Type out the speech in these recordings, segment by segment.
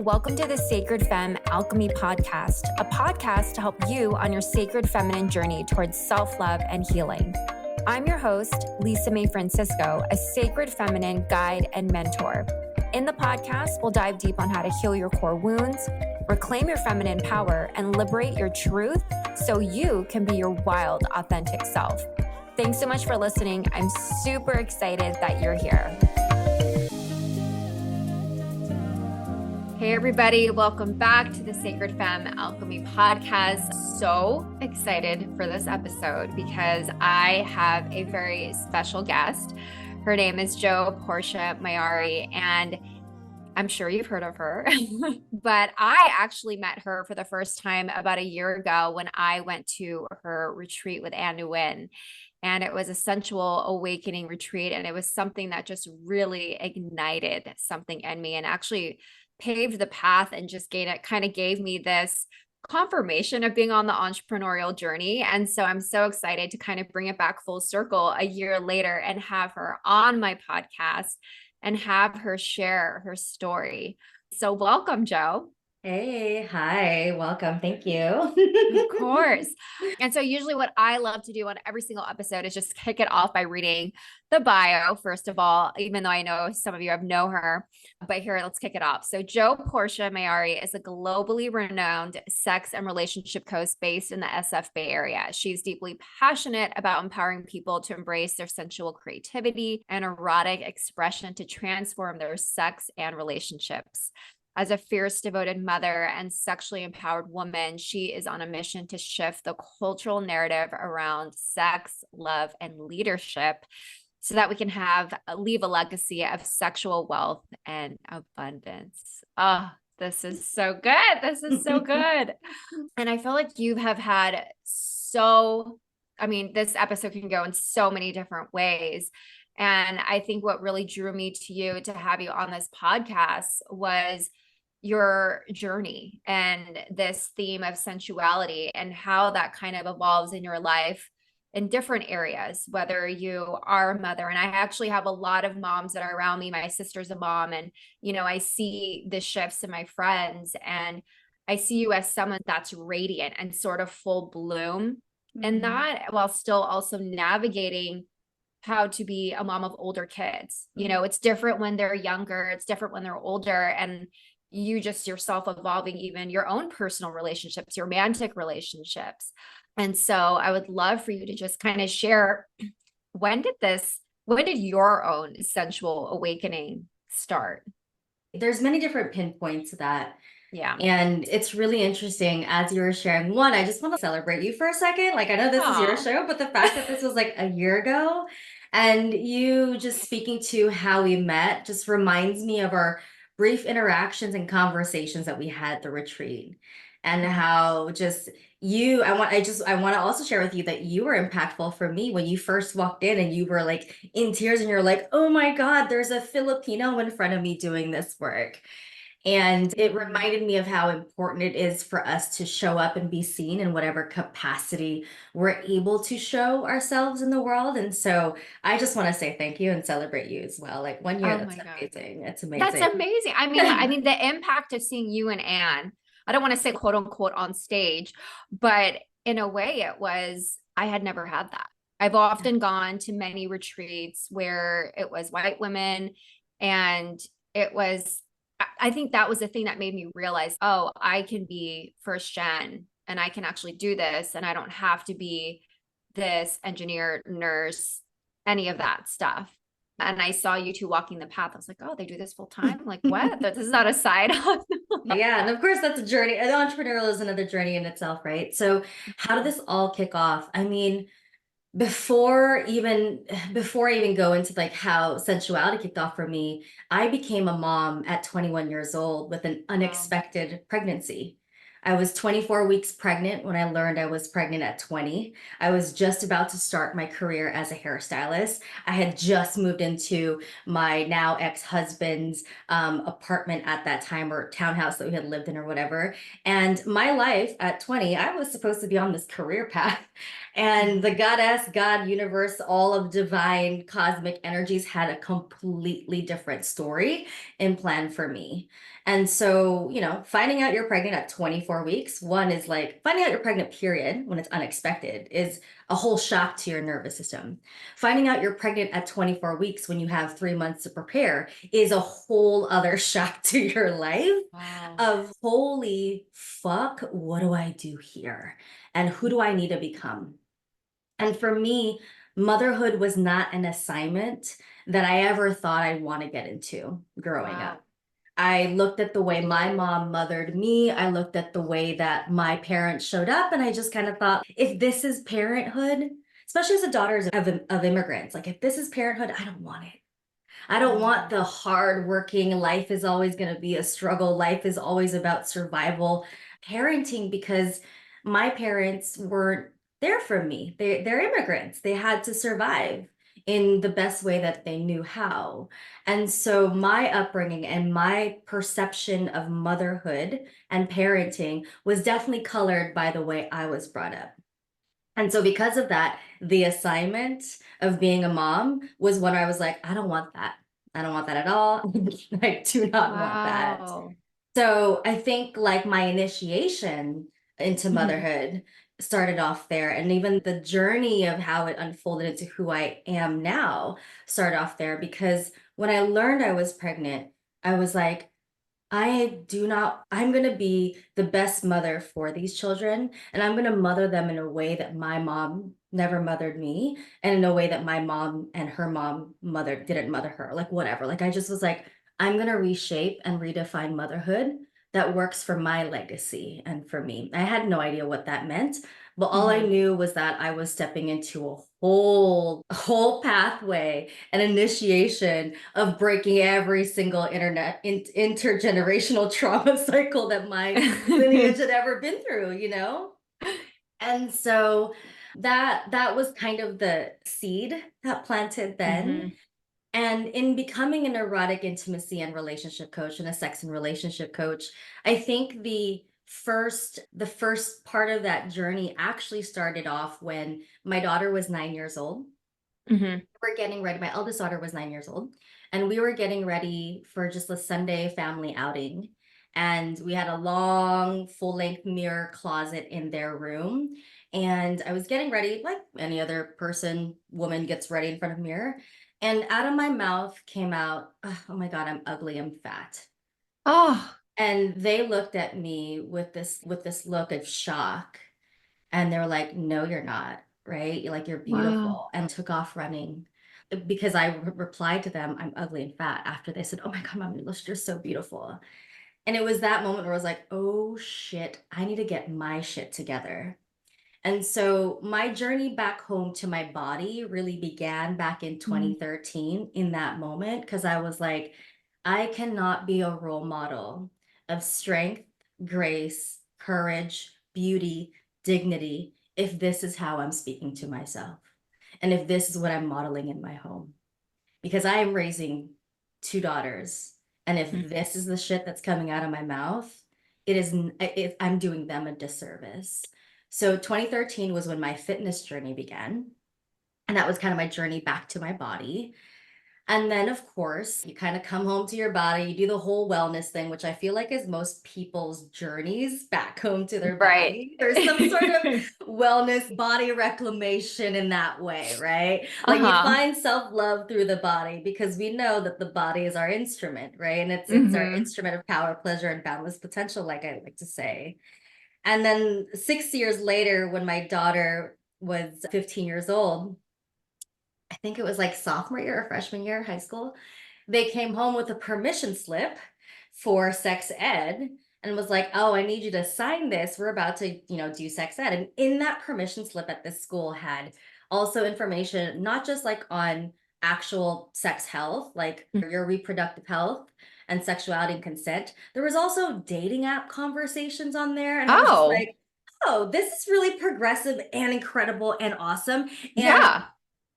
welcome to the Sacred Femme Alchemy podcast, a podcast to help you on your sacred feminine journey towards self-love and healing. I'm your host, Lisa Mae Francisco, a sacred feminine guide and mentor. In the podcast, we'll dive deep on how to heal your core wounds, reclaim your feminine power, and liberate your truth so you can be your wild, authentic self. Thanks so much for listening. I'm super excited that you're here. Hey everybody, welcome back to the Sacred Femme Alchemy podcast. So excited for this episode because I have a very special guest. Her name is Portia Mayari, and I'm sure you've heard of her, but I actually met her for the first time about a year ago when I went to her retreat with Ann Nguyen. And it was a sensual awakening retreat. And it was something that just really ignited something in me and actually paved the path and just kind of gave me this confirmation of being on the entrepreneurial journey. And so I'm so excited to kind of bring it back full circle a year later and have her on my podcast and have her share her story. So welcome, Jo. Hey, hi, welcome. Thank you. Of course. And so usually what I love to do on every single episode is just kick it off by reading the bio, first of all, even though I know some of you have know her, but here, let's kick it off. So Portia Mayari is a globally renowned sex and relationship coach based in the SF Bay Area. She's deeply passionate about empowering people to embrace their sensual creativity and erotic expression to transform their sex and relationships. As a fierce, devoted mother and sexually empowered woman, she is on a mission to shift the cultural narrative around sex, love, and leadership so that we can leave a legacy of sexual wealth and abundance. Oh, this is so good. This is so good. And I feel like you have had this episode can go in so many different ways. And I think what really drew me to you to have you on this podcast was your journey and this theme of sensuality and how that kind of evolves in your life in different areas, whether you are a mother. And I actually have a lot of moms that are around me. My sister's a mom, and, I see the shifts in my friends, and I see you as someone that's radiant and sort of full bloom and that, while still also navigating how to be a mom of older kids. It's different when they're younger, it's different when they're older, and you just yourself evolving even your own personal relationships, your romantic relationships. And so I would love for you to just kind of share, when did your own sensual awakening start? There's many different pinpoints to that. Yeah. And it's really interesting as you were sharing. One, I just want to celebrate you for a second. Like, I know this is your show, but the fact that this was like a year ago and you just speaking to how we met just reminds me of our brief interactions and conversations that we had at the retreat, and how just I want to also share with you that you were impactful for me when you first walked in and you were like in tears and you're like, oh my God, there's a Filipino in front of me doing this work. And it reminded me of how important it is for us to show up and be seen in whatever capacity we're able to show ourselves in the world. And so I just want to say thank you and celebrate you as well. Like 1 year, that's amazing. It's amazing. That's amazing. I mean, the impact of seeing you and Anne, I don't want to say quote unquote on stage, but in a way I had never had that. I've often gone to many retreats where it was white women, and I think that was the thing that made me realize, oh, I can be first gen and I can actually do this. And I don't have to be this engineer, nurse, any of that stuff. And I saw you two walking the path. I was like, oh, they do this full time? Like, what? This is not a side hustle. Yeah. And of course, that's a journey. And entrepreneurial is another journey in itself, right? So how did this all kick off? I mean, before I even go into like how sensuality kicked off for me, I became a mom at 21 years old with an unexpected pregnancy. I was 24 weeks pregnant when I learned I was pregnant at 20. I was just about to start my career as a hairstylist. I had just moved into my now ex-husband's apartment at that time, or townhouse that we had lived in or whatever. And my life at 20, I was supposed to be on this career path. And the goddess, God, universe, all of divine cosmic energies had a completely different story and plan for me. And so, you know, finding out you're pregnant at 24 weeks, one is like finding out you're pregnant, period, when it's unexpected, is a whole shock to your nervous system. Finding out you're pregnant at 24 weeks when you have 3 months to prepare is a whole other shock to your life Wow. of holy fuck, what do I do here? And who do I need to become? And for me, motherhood was not an assignment that I ever thought I'd want to get into growing up. Wow. I looked at the way my mom mothered me. I looked at the way that my parents showed up, and I just kind of thought, if this is parenthood, especially as a daughter of immigrants, like if this is parenthood, I don't want it. I don't want the hard working, life is always going to be a struggle. Life is always about survival parenting, because my parents weren't there for me. They're immigrants. They had to survive in the best way that they knew how. And so my upbringing and my perception of motherhood and parenting was definitely colored by the way I was brought up. And so because of that, the assignment of being a mom was when I was like, I don't want that. I don't want that at all. I do not want that. Wow. So I think like my initiation into Mhm. motherhood started off there. And even the journey of how it unfolded into who I am now started off there, because when I learned I was pregnant, I was like, I'm going to be the best mother for these children, and I'm going to mother them in a way that my mom never mothered me, and in a way that my mom and her mom didn't mother her, like whatever. Like I just was like, I'm going to reshape and redefine motherhood that works for my legacy and for me. I had no idea what that meant, but all I Mhm. knew was that I was stepping into a whole pathway, an initiation of breaking every single intergenerational trauma cycle that my lineage had ever been through, you know? And so that was kind of the seed that planted then. Mhm. And in becoming an erotic intimacy and relationship coach and a sex and relationship coach, I think the first part of that journey actually started off when my daughter was 9 years old. Mhm. We're getting ready. My eldest daughter was 9 years old, and we were getting ready for just a Sunday family outing. And we had a long, full length mirror closet in their room. And I was getting ready, like any other woman gets ready in front of a mirror. And out of my mouth came out, oh my God, I'm ugly, I'm fat. Oh, And they looked at me with this look of shock. And they were like, no, you're not, right? Like, you're wow. beautiful. And took off running because I replied to them, I'm ugly and fat, after they said, oh my God, Mom, you're so beautiful. And it was that moment where I was like, oh shit, I need to get my shit together. And so my journey back home to my body really began back in Mhm. 2013 in that moment, because I was like, I cannot be a role model of strength, grace, courage, beauty, dignity if this is how I'm speaking to myself. And if this is what I'm modeling in my home, because I am raising two daughters. And if Mhm. this is the shit that's coming out of my mouth, I'm doing them a disservice. So 2013 was when my fitness journey began. And that was kind of my journey back to my body. And then, of course, you kind of come home to your body, you do the whole wellness thing, which I feel like is most people's journeys back home to their Right. body. There's some sort of wellness, body reclamation in that way, right? Like you Uh-huh. find self-love through the body, because we know that the body is our instrument, right? And it's our Mhm. instrument of power, pleasure, and boundless potential, like I like to say. And then 6 years later, when my daughter was 15 years old, I think it was like sophomore year or freshman year of high school, they came home with a permission slip for sex ed and was like, oh, I need you to sign this. We're about to, do sex ed. And in that permission slip at this school had also information, not just like on actual sex health, like your reproductive health and sexuality and consent. There was also dating app conversations on there. And I was just Oh, like, oh, this is really progressive and incredible and awesome. And yeah.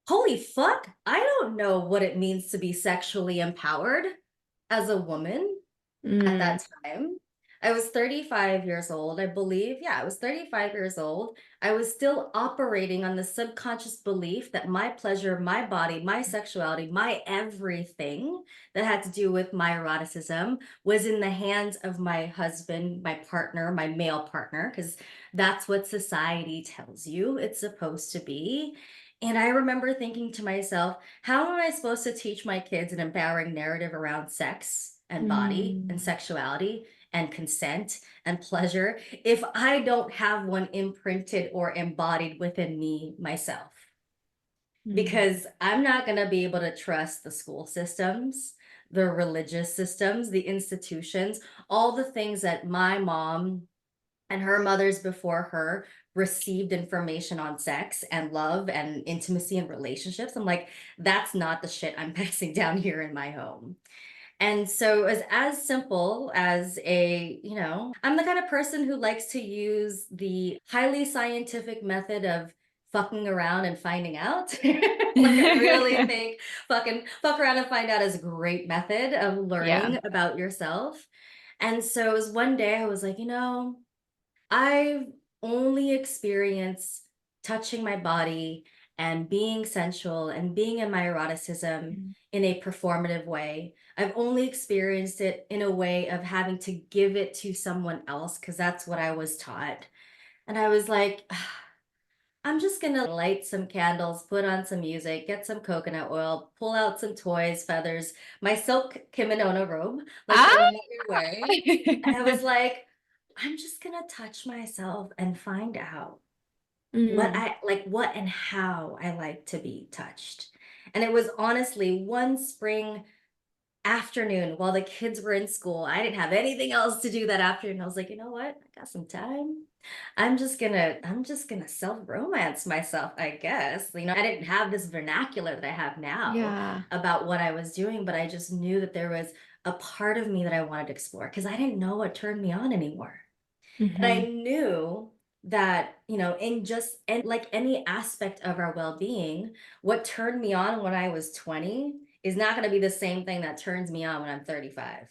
holy fuck, I don't know what it means to be sexually empowered as a woman at Mm. that time. I was 35 years old, I believe. Yeah, I was 35 years old. I was still operating on the subconscious belief that my pleasure, my body, my sexuality, my everything that had to do with my eroticism was in the hands of my husband, my partner, my male partner, because that's what society tells you it's supposed to be. And I remember thinking to myself, how am I supposed to teach my kids an empowering narrative around sex and body and Mm. sexuality and consent and pleasure if I don't have one imprinted or embodied within me myself? Mm. Because I'm not going to be able to trust the school systems, the religious systems, the institutions, all the things that my mom and her mothers before her received information on sex and love and intimacy and relationships. I'm like, that's not the shit I'm passing down here in my home. And so it was as simple as I'm the kind of person who likes to use the highly scientific method of fucking around and finding out. Like I really think fucking fuck around and find out is a great method of Yeah. learning about yourself. And so it was one day I was like, I've only experienced touching my body and being sensual and being in my eroticism Mm. in a performative way. I've only experienced it in a way of having to give it to someone else because that's what I was taught. And I was like, I'm just gonna light some candles, put on some music, get some coconut oil, pull out some toys, feathers, my silk kimono robe, like the Ah! one that you're wearing. And I was like, I'm just gonna touch myself and find out what Mm. I like, what and how I like to be touched. And it was honestly one spring afternoon while the kids were in school. I didn't have anything else to do that afternoon. I was like, you know what? I got some time. I'm just gonna self-romance myself, I guess. I didn't have this vernacular that I have now Yeah. about what I was doing, but I just knew that there was a part of me that I wanted to explore because I didn't know what turned me on anymore. And I Hmm. knew that, in just and like any aspect of our well-being, what turned me on when I was 20 is not going to be the same thing that turns me on when I'm 35.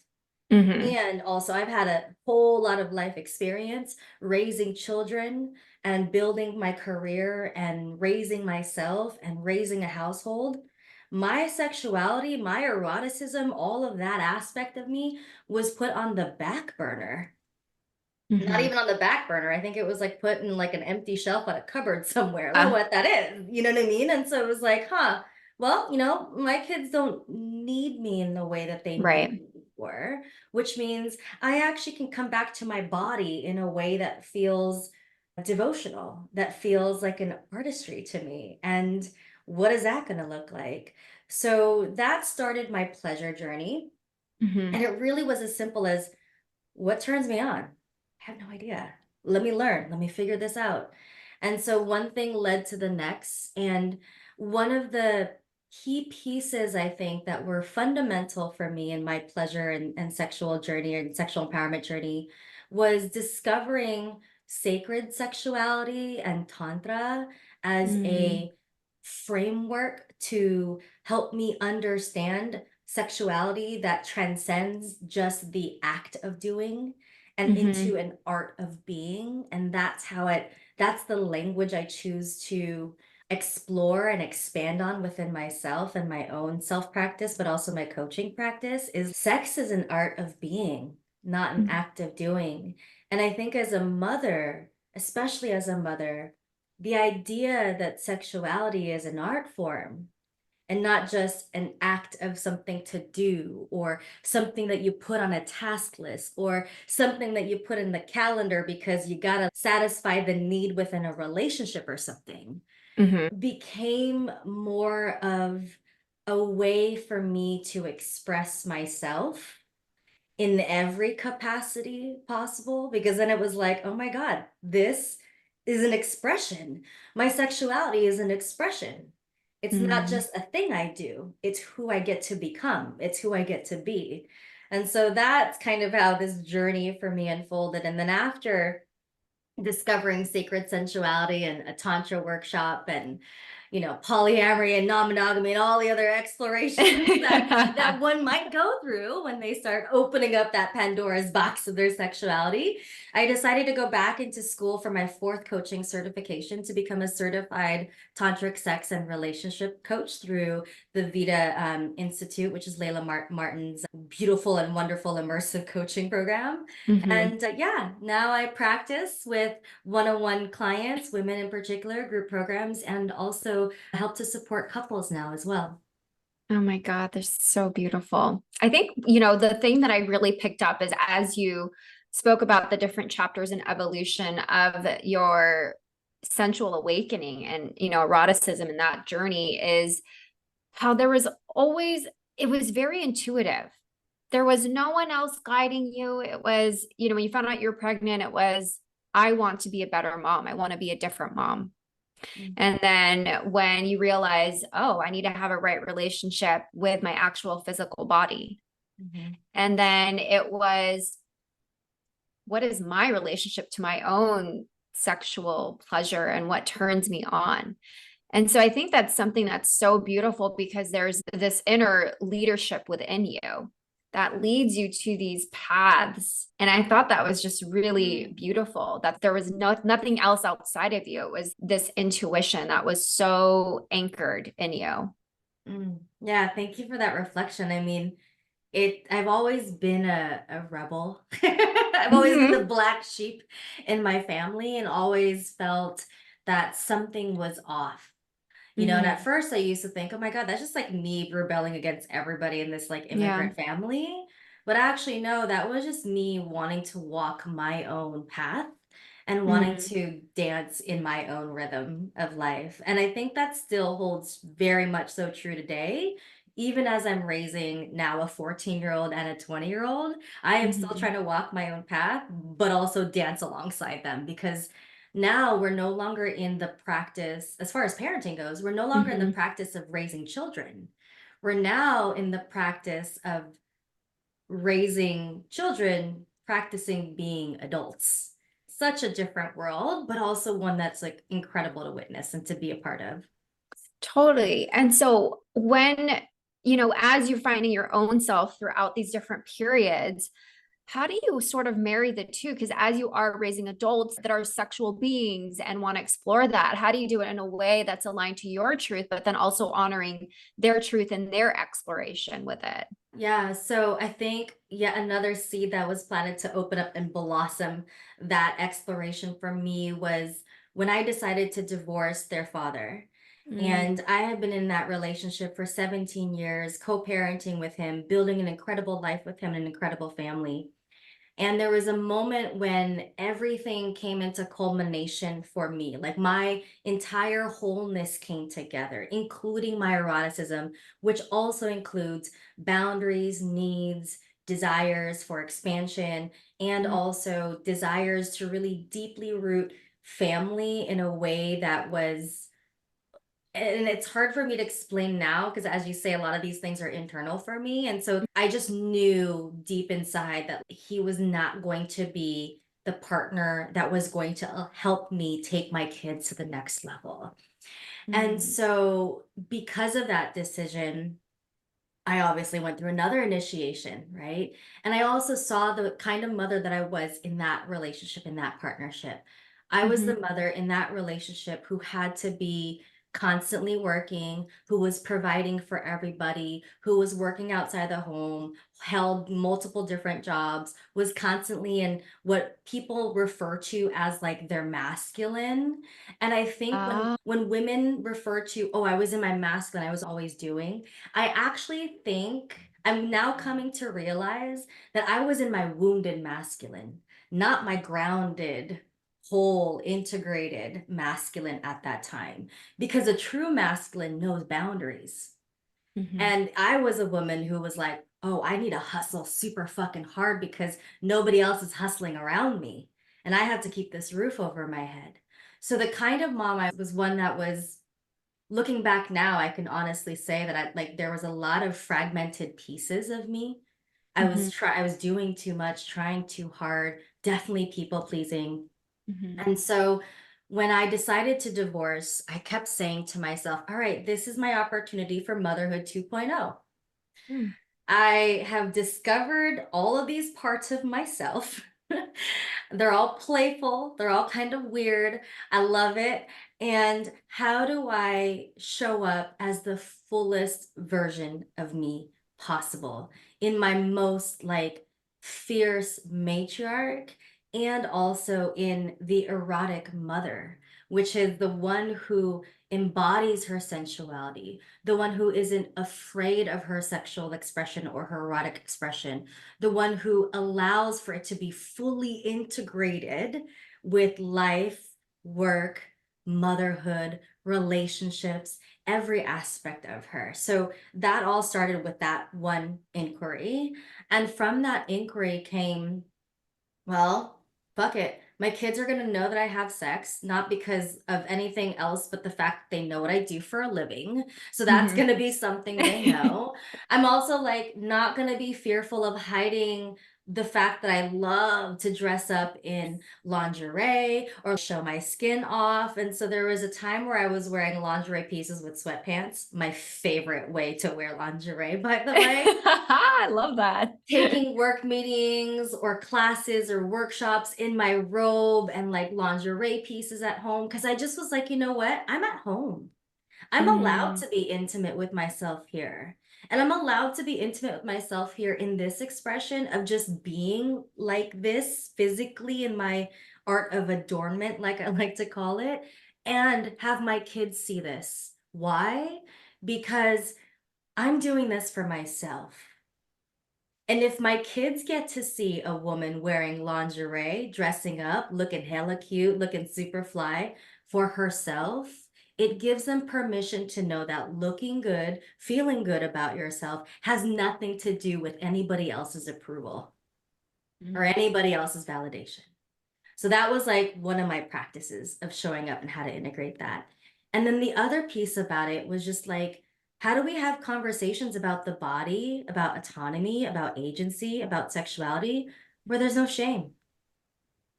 Hmm. And also, I've had a whole lot of life experience raising children and building my career and raising myself and raising a household. My sexuality, my eroticism, all of that aspect of me was put on the back burner. Not Hmm. even on the back burner. I think it was like put in like an empty shelf on a cupboard somewhere. I don't know Ah, what that is. You know what I mean? And so it was like, well, my kids don't need me in the way that they need right. me before, which means I actually can come back to my body in a way that feels devotional, that feels like an artistry to me. And what is that going to look like? So that started my pleasure journey. Hmm. And it really was as simple as, what turns me on? I have no idea. Let me learn. Let me figure this out. And so one thing led to the next. And one of the key pieces, I think, that were fundamental for me in my pleasure and sexual journey and sexual empowerment journey was discovering sacred sexuality and Tantra as Mm. a framework to help me understand sexuality that transcends just the act of doing and into Hmm. an art of being. And that's the language I choose to explore and expand on within myself and my own self practice, but also my coaching practice is sex is an art of being, not an act of doing. And I think as a mother, especially as a mother, the idea that sexuality is an art form and not just an act of something to do or something that you put on a task list or something that you put in the calendar because you got to satisfy the need within a relationship or something Hmm. became more of a way for me to express myself in every capacity possible, because then it was like, oh my God, this is an expression. My sexuality is an expression. It's not Hmm. just a thing I do, it's who I get to become, it's who I get to be. And so that's kind of how this journey for me unfolded. And then after discovering sacred sensuality and a tantra workshop and polyamory and non-monogamy and all the other explorations that one might go through when they start opening up that Pandora's box of their sexuality. I decided to go back into school for my 4th coaching certification to become a certified tantric sex and relationship coach through the Vita Institute, which is Layla Martin's beautiful and wonderful immersive coaching program. And now I practice with one-on-one clients, women in particular, group programs, and also help to support couples now as well. Oh my God, they're so beautiful. I think, the thing that I really picked up is as you spoke about the different chapters and evolution of your sensual awakening and, eroticism and that journey is how there was always, it was very intuitive. There was no one else guiding you. It was, when you found out you're pregnant, it was, I want to be a better mom. I want to be a different mom. And then when you realize, oh, I need to have a right relationship with my actual physical body. And then it was, what is my relationship to my own sexual pleasure and what turns me on? And so I think that's something that's so beautiful because there's this inner leadership within you that leads you to these paths. And I thought that was just really beautiful, that there was nothing else outside of you. It was this intuition that was so anchored in you. Yeah, thank you for that reflection. I mean, I've always been a rebel. I've always been the black sheep in my family and always felt that something was off. And at first I used to think, oh my God, that's just like me rebelling against everybody in this like immigrant family. But actually, no, that was just me wanting to walk my own path and wanting to dance in my own rhythm of life. And I think that still holds very much so true today. Even as I'm raising now a 14-year-old and a 20-year-old, I am still trying to walk my own path, but also dance alongside them because now we're no longer in the practice, as far as parenting goes, we're no longer in the practice of raising children. We're now in the practice of raising children, practicing being adults. Such a different world, but also one that's like incredible to witness and to be a part of. Totally. And so when, as you're finding your own self throughout these different periods, how do you sort of marry the two? Because as you are raising adults that are sexual beings and want to explore that, how do you do it in a way that's aligned to your truth, but then also honoring their truth and their exploration with it? Yeah, so I think yet another seed that was planted to open up and blossom that exploration for me was when I decided to divorce their father. And I had been in that relationship for 17 years, co-parenting with him, building an incredible life with him, an incredible family. And there was a moment when everything came into culmination for me. Like my entire wholeness came together, including my eroticism, which also includes boundaries, needs, desires for expansion, and also desires to really deeply root family in a way that was, and it's hard for me to explain now because as you say, a lot of these things are internal for me. And so I just knew deep inside that he was not going to be the partner that was going to help me take my kids to the next level. And so because of that decision, I obviously went through another initiation, right? And I also saw the kind of mother that I was in that relationship, in that partnership. I was the mother in that relationship who had to be constantly working, who was providing for everybody, who was working outside the home, held multiple different jobs, was constantly in what people refer to as like their masculine. And I think when women refer to, oh, I was in my masculine, I was always doing, I actually think I'm now coming to realize that I was in my wounded masculine, not my grounded, whole, integrated masculine at that time. Because a true masculine knows boundaries. And I was a woman who was like, oh, I need to hustle super fucking hard because nobody else is hustling around me. And I have to keep this roof over my head. So the kind of mom I was one that was looking back now, I can honestly say that there was a lot of fragmented pieces of me. I was doing too much, trying too hard, definitely people pleasing. And so when I decided to divorce, I kept saying to myself, all right, this is my opportunity for motherhood 2.0. Mm. I have discovered all of these parts of myself. They're all playful, they're all kind of weird. I love it. And how do I show up as the fullest version of me possible in my most like fierce matriarch and also in the erotic mother, which is the one who embodies her sensuality, the one who isn't afraid of her sexual expression or her erotic expression, the one who allows for it to be fully integrated with life, work, motherhood, relationships, every aspect of her. So that all started with that one inquiry. And from that inquiry came, well, fuck it. My kids are going to know that I have sex, not because of anything else, but the fact that they know what I do for a living. So that's Mhm. going to be something they know. I'm also like not going to be fearful of hiding the fact that I love to dress up in lingerie or show my skin off. And so there was a time where I was wearing lingerie pieces with sweatpants, my favorite way to wear lingerie, by the way. I love that. Taking work meetings or classes or workshops in my robe and like lingerie pieces at home because I just was like, you know what? I'm at home. I'm allowed Mm. to be intimate with myself here. And I'm allowed to be intimate with myself here in this expression of just being like this physically in my art of adornment, like I like to call it, and have my kids see this. Why? Because I'm doing this for myself. And if my kids get to see a woman wearing lingerie, dressing up, looking hella cute, looking super fly for herself, it gives them permission to know that looking good, feeling good about yourself has nothing to do with anybody else's approval or Mm. anybody else's validation. So that was like one of my practices of showing up and how to integrate that. And then the other piece about it was just like, how do we have conversations about the body, about autonomy, about agency, about sexuality, where there's no shame,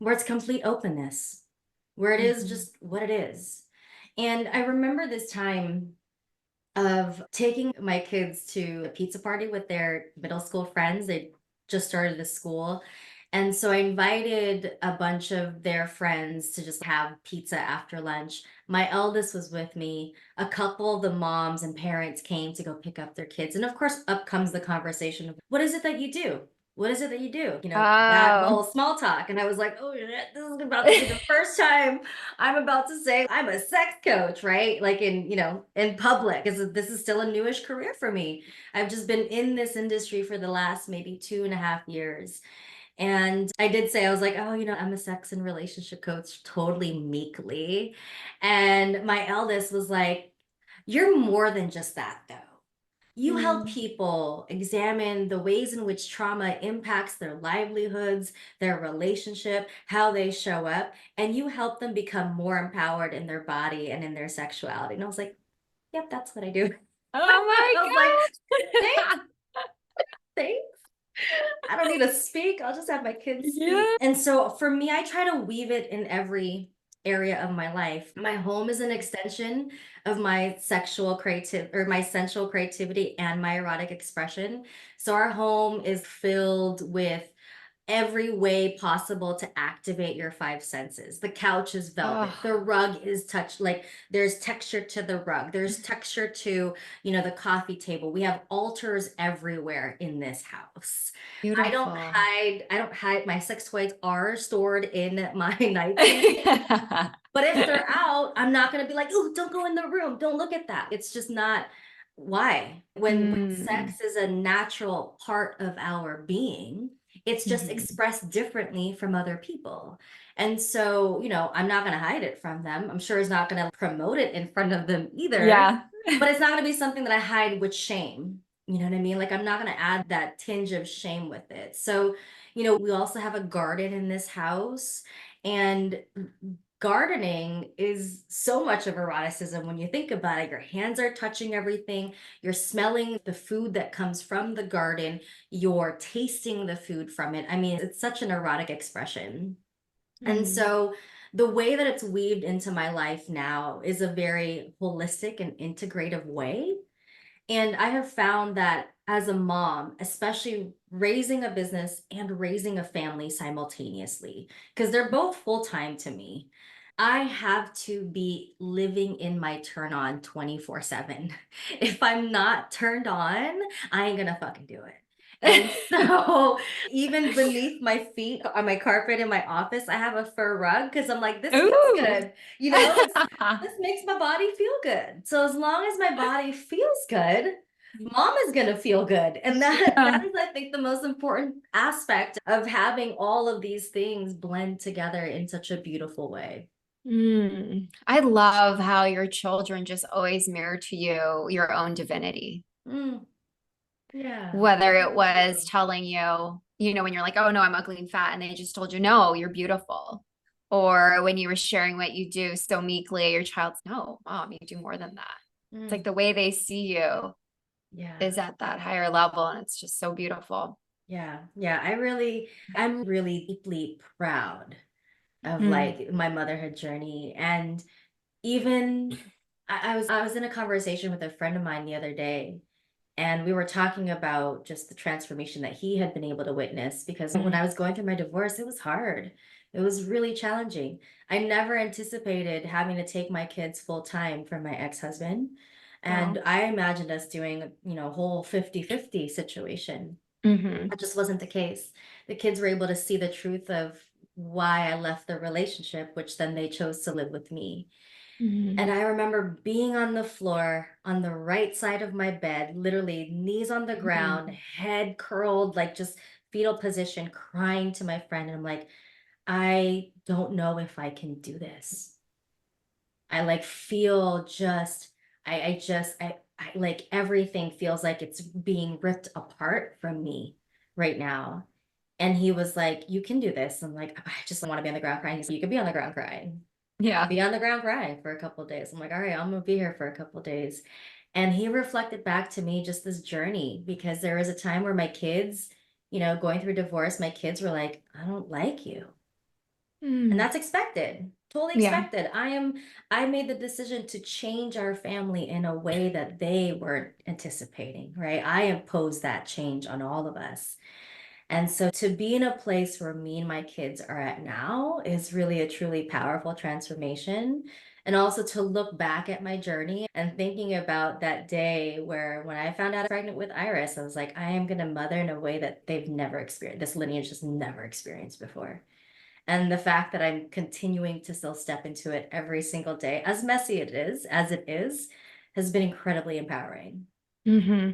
where it's complete openness, where it is Mhm. just what it is. And I remember this time of taking my kids to a pizza party with their middle school friends. They just started the school. And so I invited a bunch of their friends to just have pizza after lunch. My eldest was with me. A couple of the moms and parents came to go pick up their kids. And of course, up comes the conversation of what is it that you do? What is it that you do? You know, that Oh. whole small talk. And I was like, oh, shit, this is about to be the first time I'm about to say I'm a sex coach, right? Like in, in public. This is still a newish career for me. I've just been in this industry for the last maybe 2.5 years. And I did say, I was like, oh, I'm a sex and relationship coach, totally meekly. And my eldest was like, you're more than just that, though. You help Mm. people examine the ways in which trauma impacts their livelihoods, their relationship, how they show up, and you help them become more empowered in their body and in their sexuality. And I was like, yep, that's what I do. Oh I was like, thanks, my thanks. I don't need to speak. I'll just have my kids speak. Yeah. And so for me, I try to weave it in every area of my life. My home is an extension of my sexual creative or my sensual creativity and my erotic expression. So our home is filled with every way possible to activate your five senses. The couch is velvet. Oh, The rug is touch like there's texture to the rug. There's texture to, the coffee table. We have altars everywhere in this house. beautiful. I don't hide my sex toys are stored in my nightstand. But if they're out, I'm not going to be like, "Oh, don't go in the room. Don't look at that." It's just not why. When Mm. sex is a natural part of our being, it's just Mhm. expressed differently from other people. And so, I'm not going to hide it from them. I'm sure it's not going to promote it in front of them either, Yeah. but it's not going to be something that I hide with shame. You know what I mean? Like, I'm not going to add that tinge of shame with it. So, we also have a garden in this house. And gardening is so much of eroticism when you think about it. Your hands are touching everything, you're smelling the food that comes from the garden, you're tasting the food from it. I mean, it's such an erotic expression. And Mm. so the way that it's weaved into my life now is a very holistic and integrative way. And I have found that as a mom, especially raising a business and raising a family simultaneously, because they're both full time to me, I have to be living in my turn on 24/7. If I'm not turned on, I ain't gonna fucking do it. And so, even beneath my feet on my carpet in my office, I have a fur rug because I'm like, this feels Ooh. good. You know, this makes my body feel good. So as long as my body feels good, mom is gonna feel good. And that Yeah. is, I think, the most important aspect of having all of these things blend together in such a beautiful way. I love how your children just always mirror to you your own divinity. Mm, yeah, Whether they it really was do. telling you, when you're like, oh no, I'm ugly and fat, and they just told you, no, you're beautiful. Or when you were sharing what you do so meekly, your child's, no, mom, you do more than that. It's like Mm, the way they see you yeah. is at that higher level. And it's just so beautiful. Yeah, yeah, I'm really deeply proud of Mm. like my motherhood journey. And even I was in a conversation with a friend of mine the other day, and we were talking about just the transformation that he had been able to witness because when I was going through my divorce, it was hard. It was really challenging. I never anticipated having to take my kids full time from my ex-husband. And Wow. I imagined us doing, a whole 50-50 situation. Hmm. That just wasn't the case. The kids were able to see the truth of why I left the relationship, which then they chose to live with me. Hmm. And I remember being on the floor on the right side of my bed, literally knees on the ground, Hmm. head curled, like just fetal position, crying to my friend. And I'm like, I don't know if I can do this. I like feel just, I just, I like everything feels like it's being ripped apart from me right now. And he was like, you can do this. I'm like, I just want to be on the ground crying. He's like, you could be on the ground crying. Yeah. Be on the ground crying for a couple of days. I'm like, all right, I'm gonna be here for a couple of days. And he reflected back to me just this journey because there was a time where my kids, going through divorce, my kids were like, I don't like you. And Mm. that's expected, totally Yeah. expected. I made the decision to change our family in a way that they weren't anticipating, right? I imposed that change on all of us. And so to be in a place where me and my kids are at now is really a truly powerful transformation. And also to look back at my journey and thinking about that day where when I found out I was pregnant with Iris, I was like, I am going to mother in a way that they've never experienced, this lineage just never experienced before. And the fact that I'm continuing to still step into it every single day, as messy as it is, has been incredibly empowering. Hmm.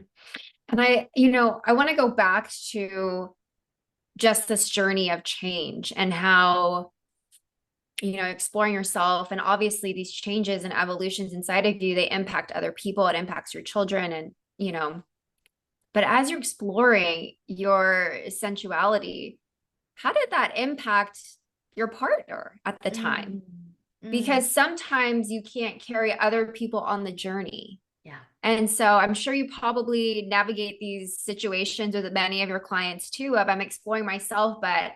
And I want to go back to just this journey of change and how, exploring yourself, and obviously these changes and evolutions inside of you, they impact other people, it impacts your children, and, but as you're exploring your sensuality, how did that impact your partner at the time? Mm, mm, Because sometimes you can't carry other people on the journey. yeah. And so I'm sure you probably navigate these situations with many of your clients too, of I'm exploring myself, but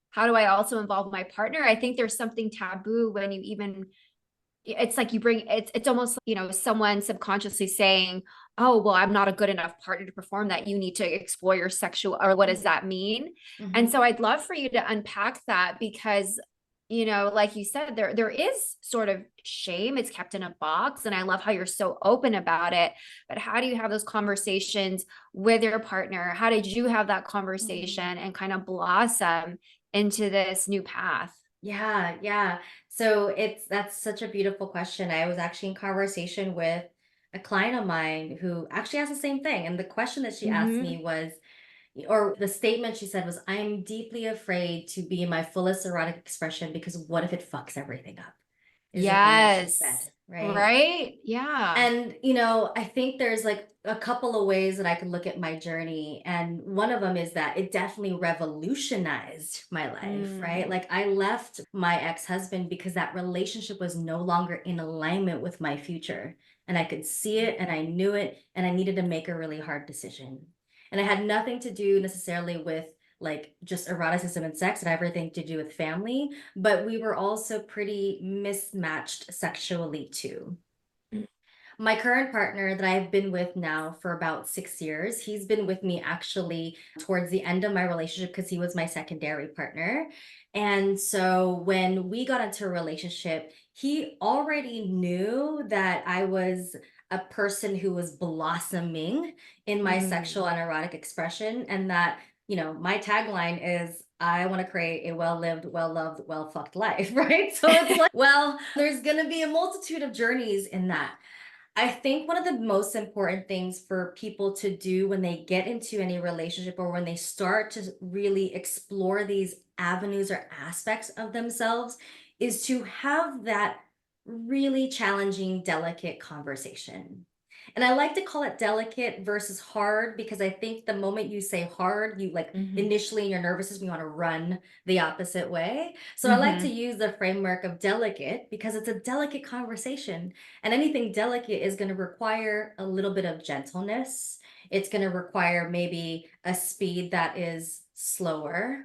how do I also involve my partner? I think there's something taboo when you even, it's like you bring, it's almost, someone subconsciously saying, oh, well, I'm not a good enough partner to perform that. You need to explore your sexual, or what does Mm, that mean? And mhm. so I'd love for you to unpack that because, like you said, there is sort of shame. It's kept in a box. And I love how you're so open about it. But how do you have those conversations with your partner? How did you have that Mm. conversation and kind of blossom into this new path? Yeah, yeah. So that's such a beautiful question. I was actually in conversation with a client of mine who actually has the same thing. And the question that she asked Mm-hmm. me was, or the statement she said was, I'm deeply afraid to be in my fullest erotic expression because what if it fucks everything up? Is the thing that she said, Yes. right? Right. Yeah. And, I think there's like a couple of ways that I could look at my journey. And one of them is that it definitely revolutionized my life, right? Mm. Like I left my ex-husband because that relationship was no longer in alignment with my future. And I could see it and I knew it and I needed to make a really hard decision. And it had nothing to do necessarily with like just eroticism and sex and everything to do with family, but we were also pretty mismatched sexually too. My current partner that I've been with now for about 6 years, he's been with me actually towards the end of my relationship because he was my secondary partner. And so when we got into a relationship, he already knew that I was a person who was blossoming in my sexual and erotic expression, and that, my tagline is I want to create a well-lived, well-loved, well-fucked life, right? So it's like, well, there's going to be a multitude of journeys in that. I think one of the most important things for people to do when they get into any relationship or when they start to really explore these avenues or aspects of themselves is to have that really challenging, delicate conversation. And I like to call it delicate versus hard because I think the moment you say hard, you like initially in your nervous system, you want to run the opposite way. So I like to use the framework of delicate because it's a delicate conversation. And anything delicate is going to require a little bit of gentleness. It's going to require maybe a speed that is slower.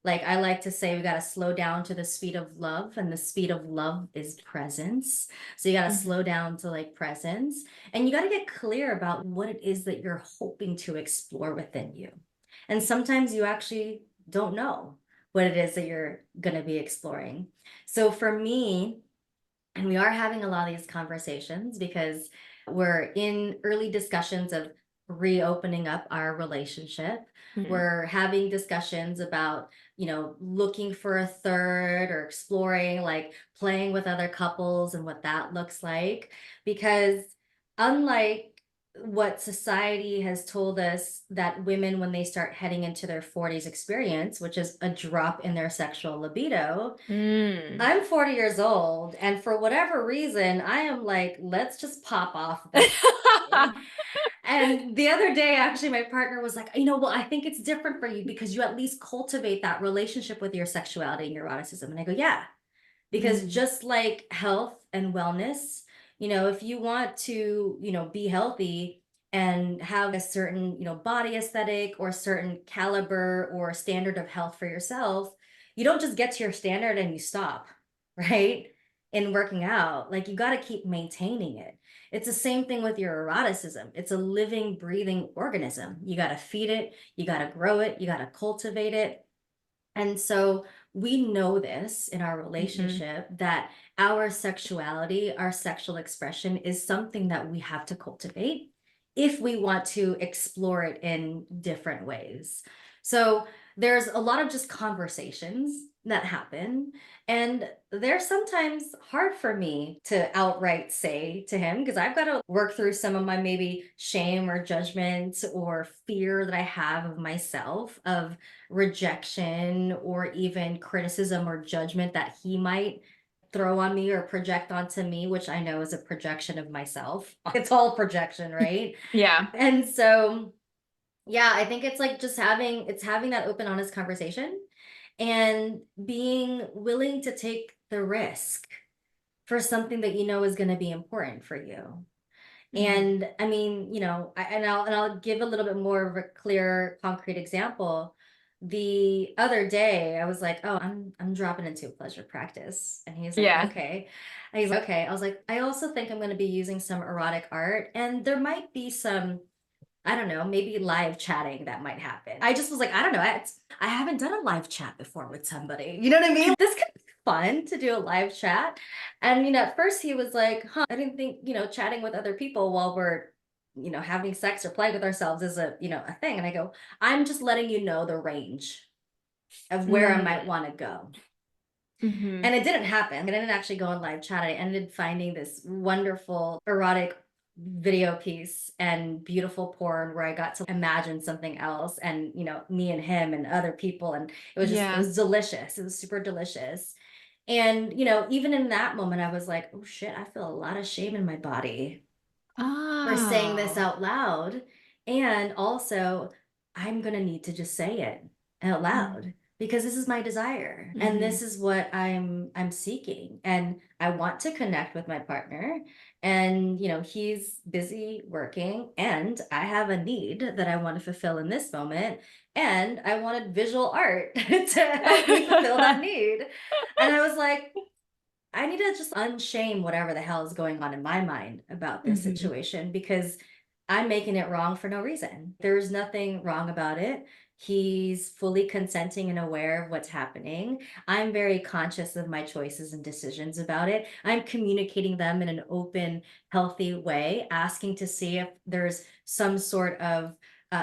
Like I like to say, we got to slow down to the speed of love, and the speed of love is presence. So you got to slow down to like presence, and you got to get clear about what it is that you're hoping to explore within you. And sometimes you actually don't know what it is that you're going to be exploring. So for me, and we are having a lot of these conversations because we're in early discussions of reopening up our relationship. We're having discussions about, looking for a third or exploring, like playing with other couples and what that looks like. Because unlike what society has told us that women, when they start heading into their 40s experience, which is a drop in their sexual libido, I'm 40 years old, and for whatever reason, I am like, let's just pop off this. And the other day, actually, my partner was like, well, I think it's different for you because you at least cultivate that relationship with your sexuality and your eroticism. And I go, yeah, because just like health and wellness, if you want to, be healthy and have a certain, body aesthetic or certain caliber or standard of health for yourself, you don't just get to your standard and you stop, right? In working out, like you got to keep maintaining it. It's the same thing with your eroticism. It's a living, breathing organism. You got to feed it, you got to grow it, you got to cultivate it. And so we know this in our relationship that our sexuality, our sexual expression is something that we have to cultivate if we want to explore it in different ways. So there's a lot of just conversations that happen. And they're sometimes hard for me to outright say to him because I've got to work through some of my maybe shame or judgment or fear that I have of myself, of rejection or even criticism or judgment that he might throw on me or project onto me, which I know is a projection of myself. It's all projection, right? Yeah. And so, yeah, I think it's like just having that open, honest conversation and being willing to take the risk for something that you know is going to be important for you. And I mean, I'll give a little bit more of a clear, concrete example. The other day, I was like, "Oh, I'm dropping into a pleasure practice," and he's like, Yeah. "Okay." And he's like, "Okay." I was like, "I also think I'm going to be using some erotic art, and there might be some, I don't know, maybe live chatting that might happen." I just was like, I don't know. I haven't done a live chat before with somebody. You know what I mean? This could be fun to do a live chat. And, at first he was like, huh, I didn't think, chatting with other people while we're, having sex or playing with ourselves is a thing. And I go, I'm just letting you know the range of where I might want to go. And it didn't happen. I didn't actually go on live chat. I ended finding this wonderful erotic video piece and beautiful porn where I got to imagine something else and, me and him and other people. And it was delicious. It was super delicious. And, even in that moment, I was like, oh shit, I feel a lot of shame in my body for saying this out loud. And also, I'm going to need to just say it out loud. because this is my desire and Mhm. this is what I'm seeking, and I want to connect with my partner, and he's busy working and I have a need that I want to fulfill in this moment, and I wanted visual art to help me fulfill that need. And I was like, I need to just unshame whatever the hell is going on in my mind about this Mhm. situation, because I'm making it wrong for no reason. There's nothing wrong about it. He's fully consenting and aware of what's happening. I'm very conscious of my choices and decisions about it. I'm communicating them in an open, healthy way, asking to see if there's some sort of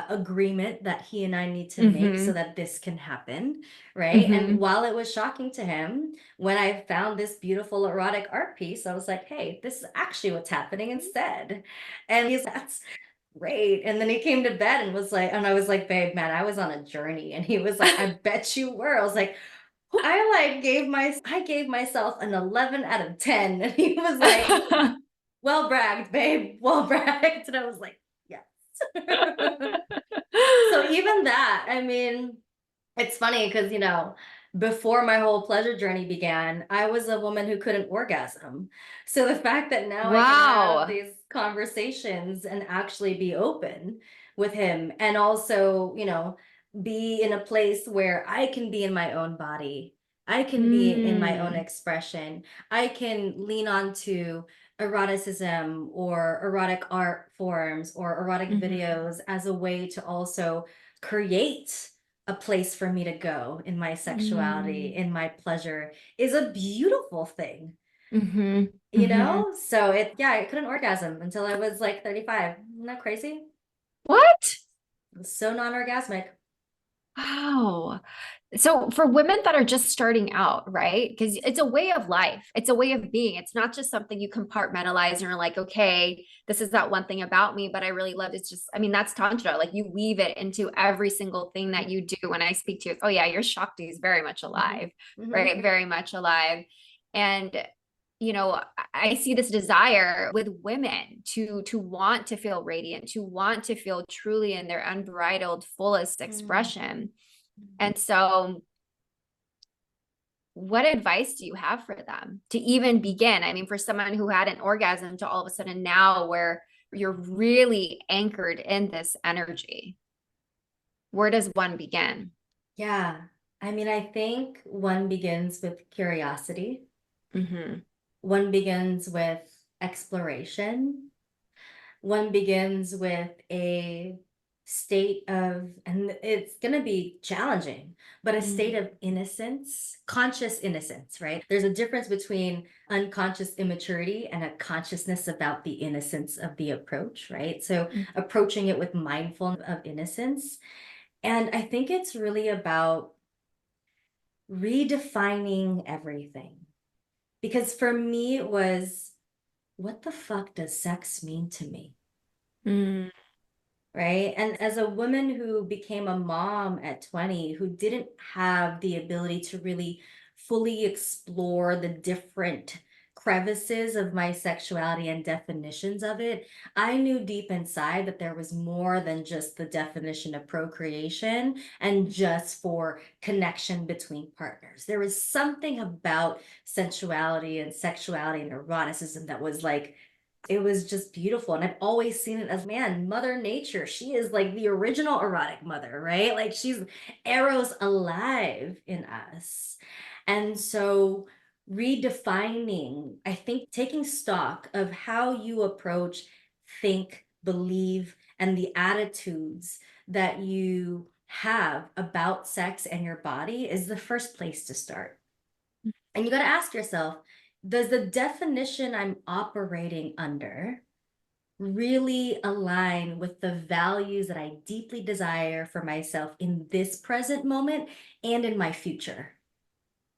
agreement that he and I need to make so Mhm. that this can happen. Right. And Mhm. while it was shocking to him, when I found this beautiful erotic art piece, I was like, hey, this is actually what's happening instead. And he's like, that's great. And then he came to bed and was like, and I was like, babe, man, I was on a journey. And he was like, I bet you were. I was like, I gave myself an 11 out of 10. And he was like, well bragged, babe, well bragged. And I was like, yes. So even that, I mean, it's funny because, before my whole pleasure journey began, I was a woman who couldn't orgasm. So the fact that now I can have Wow. these conversations and actually be open with him, and also, be in a place where I can be in my own body, I can be in my own Mm. expression, I can lean on to eroticism or erotic art forms or erotic Mhm. videos as a way to also create a place for me to go in my sexuality, Mm. in my pleasure, is a beautiful thing, Mhm. Mhm. So yeah, I couldn't orgasm until I was like 35. Isn't that crazy? What? It was so non-orgasmic. Wow. So for women that are just starting out, right? Because it's a way of life. It's a way of being. It's not just something you compartmentalize and you're like, okay, this is that one thing about me, but I really love it. It's just, I mean, that's Tantra. Like you weave it into every single thing that you do. When I speak to you, it's, oh yeah, your Shakti is very much Hmm. alive, Hmm. right? Very much alive. And I see this desire with women to want to feel radiant, to want to feel truly in their unbridled, fullest expression. And so what advice do you have for them to even begin? I mean, for someone who had an orgasm to all of a sudden now where you're really anchored in this energy, where does one begin? Yeah. I mean, I think one begins with curiosity. Mm-hmm. One begins with exploration. One begins with a state of, and it's going to be challenging, but a state of innocence, conscious innocence, right? There's a difference between unconscious immaturity and a consciousness about the innocence of the approach, right? So approaching it with mindful of innocence. And I think it's really about redefining everything. Because for me, it was, what the fuck does sex mean to me? Mm-hmm. Right. And as a woman who became a mom at 20, who didn't have the ability to really fully explore the different crevices of my sexuality and definitions of it, I knew deep inside that there was more than just the definition of procreation and just for connection between partners. There was something about sensuality and sexuality and eroticism that was like, it was just beautiful. And I've always seen it as, man, Mother Nature. She is like the original erotic mother, right? Like she's arrows alive in us. And so redefining, I think taking stock of how you approach, think, believe, and the attitudes that you have about sex and your body is the first place to start. And you got to ask yourself, does the definition I'm operating under really align with the values that I deeply desire for myself in this present moment and in my future?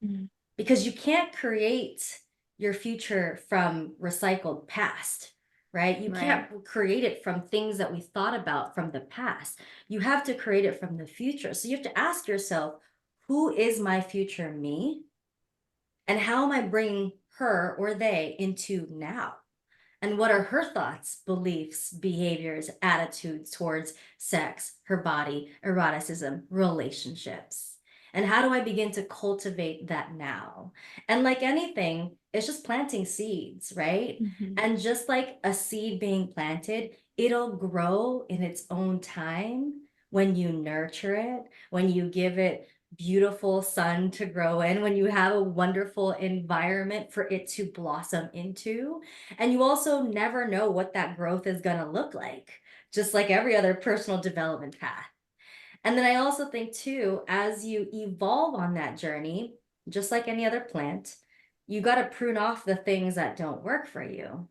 Mm-hmm. Because you can't create your future from recycled past, right? You Right. can't create it from things that we thought about from the past. You have to create it from the future. So you have to ask yourself, who is my future me? And how am I bringing her or they into now? And what are her thoughts, beliefs, behaviors, attitudes towards sex, her body, eroticism, relationships? And how do I begin to cultivate that now? And like anything, it's just planting seeds, right? Mhm. And just like a seed being planted, it'll grow in its own time when you nurture it, when you give it beautiful sun to grow in, when you have a wonderful environment for it to blossom into. And you also never know what that growth is going to look like, just like every other personal development path. And then I also think too, as you evolve on that journey, just like any other plant, you got to prune off the things that don't work for you.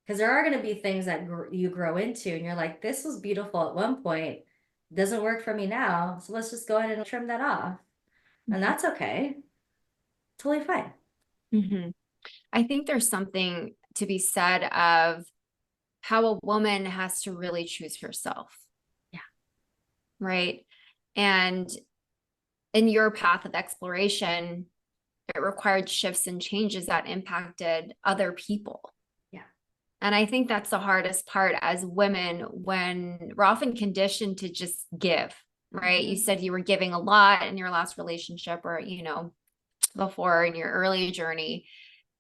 Because there are going to be things that you grow into and you're like, this was beautiful at one point, doesn't work for me now. So let's just go ahead and trim that off. And Mhm. that's okay. Totally fine. Mhm. I think there's something to be said of how a woman has to really choose herself, Yeah. right? And in your path of exploration, it required shifts and changes that impacted other people. Yeah. And I think that's the hardest part as women when we're often conditioned to just give, right? You Mhm. said you were giving a lot in your last relationship or, before in your early journey.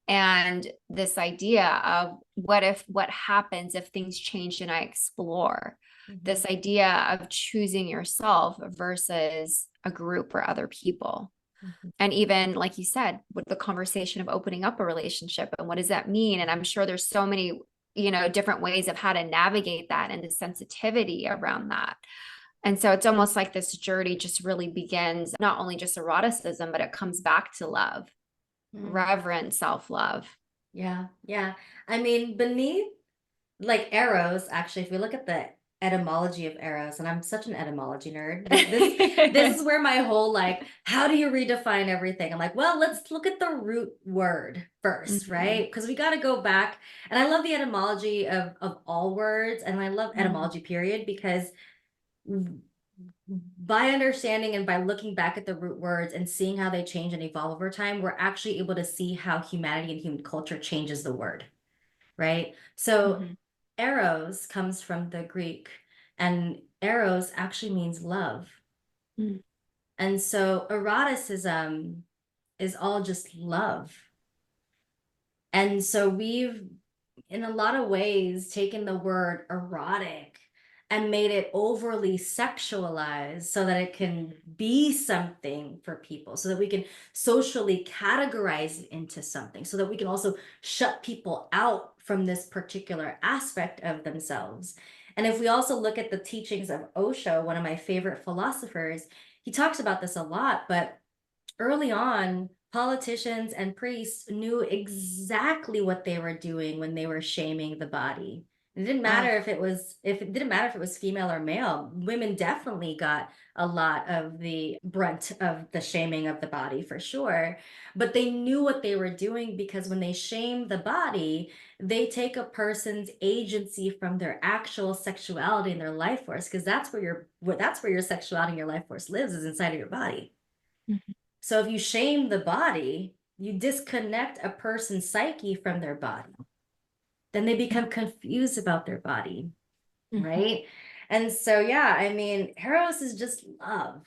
And this idea of what happens if things change and I explore, Mhm. this idea of choosing yourself versus a group or other people. Mhm. And even like you said, with the conversation of opening up a relationship and what does that mean? And I'm sure there's so many, different ways of how to navigate that and the sensitivity around that. And so it's almost like this journey just really begins not only just eroticism, but it comes back to love, Mhm. reverent self-love. Yeah. Yeah. I mean, beneath like arrows, actually, if we look at the etymology of arrows, and I'm such an etymology nerd, this is where my whole like, how do you redefine everything? I'm like, well, let's look at the root word first, Mhm. right? Because we got to go back. And I love the etymology of all words, and I love Mhm. etymology, period, because by understanding and by looking back at the root words and seeing how they change and evolve over time, we're actually able to see how humanity and human culture changes the word, right? So Mhm. eros comes from the Greek, and eros actually means love. Mhm. And so eroticism is all just love. And so we've, in a lot of ways, taken the word erotic and made it overly sexualized so that it can be something for people, so that we can socially categorize it into something, so that we can also shut people out from this particular aspect of themselves. And if we also look at the teachings of Osho, one of my favorite philosophers, he talks about this a lot, but early on, politicians and priests knew exactly what they were doing when they were shaming the body. It didn't Oh, matter if it didn't matter if it was female or male. Women definitely got a lot of the brunt of the shaming of the body for sure. But they knew what they were doing because when they shame the body, they take a person's agency from their actual sexuality and their life force, because that's where your sexuality and your life force lives, is inside of your body. mhm. So if you shame the body, you disconnect a person's psyche from their body. Then they become confused about their body, Mhm. right? And so, yeah, I mean, Eros is just love.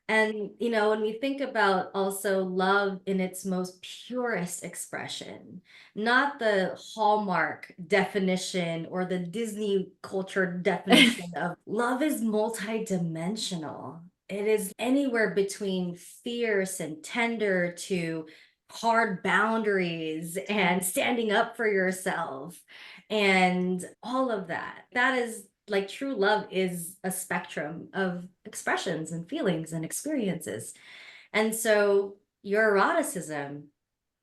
And, when we think about also love in its most purest expression, not the Hallmark definition or the Disney culture definition of love, is multidimensional. It is anywhere between fierce and tender to hard boundaries and standing up for yourself and all of that. That is like true love is a spectrum of expressions and feelings and experiences. And so your eroticism,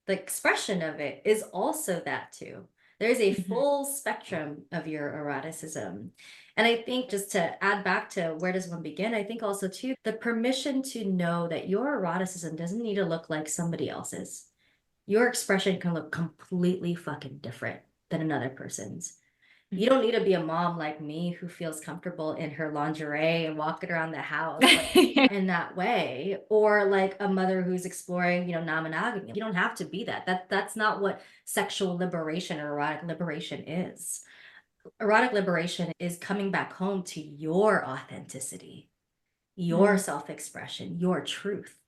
the expression of it, is also that too. There's a Mhm. full spectrum of your eroticism. And I think, just to add back to where does one begin, I think also too, the permission to know that your eroticism doesn't need to look like somebody else's. Your expression can look completely fucking different than another person's. You don't need to be a mom like me who feels comfortable in her lingerie and walking around the house like in that way, or like a mother who's exploring, non-monogamy. You don't have to be that. That's not what sexual liberation or erotic liberation is. Erotic liberation is coming back home to your authenticity. your self-expression, your truth.